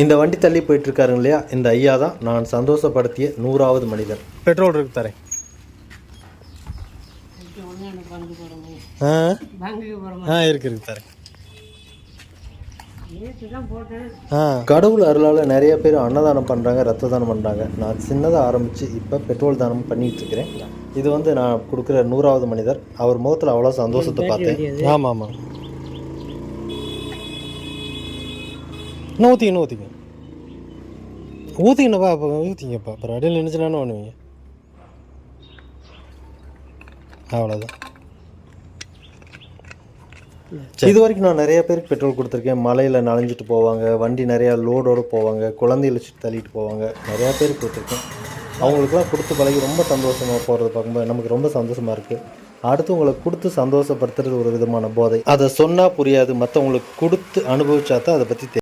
இந்த வண்டி தள்ளி போயிட்டுருக்காருங்க இல்லையா, இந்த ஐயா தான் நான் சந்தோஷப்படுத்திய 100வது மனிதன். பெட்ரோல் இருக்கு தரேன். இருக்கு தரேன். கடவுள் அருளால் நிறைய பேர் அன்னதானம் பண்ணுறாங்க, ரத்த தானம் பண்ணுறாங்க. நான் சின்னதாக ஆரம்பித்து இப்போ பெட்ரோல் தானம் பண்ணிகிட்ருக்கிறேன். இது வந்து நான் கொடுக்குற 100வது மனிதர். அவர் முகத்தில் அவ்வளோ சந்தோஷத்தை பார்த்தேன். ஆமாம் ஆமாம். ஊற்றிங்க ஊற்றிங்கப்பா. அப்போ ஊற்றிங்கப்பா. அப்புறம் அடியில் நினைச்சுனானு பண்ணுவீங்க. அவ்வளோதான். இது வரைக்கும் நான் நிறைய பேருக்கு பெட்ரோல் கொடுத்துருக்கேன். மலையில் நனைஞ்சிட்டு போவாங்க, வண்டி நிறையா லோடோடு போவாங்க, குழந்தைகளை வச்சுட்டு தள்ளிட்டு போவாங்க. நிறையா பேருக்கு கொடுத்துருக்கேன். அவங்களுக்குலாம் கொடுத்து பழகி ரொம்ப சந்தோஷமாக போகிறத பார்க்கும்போது நமக்கு ரொம்ப சந்தோஷமாக இருக்குது. அடுத்தவங்களுக்கு கொடுத்து சந்தோஷப்படுத்துறது ஒரு விதமான போதை. அதை சொன்னால் புரியாது, மற்றவங்களுக்கு கொடுத்து அனுபவிச்சா தான் அதை பற்றி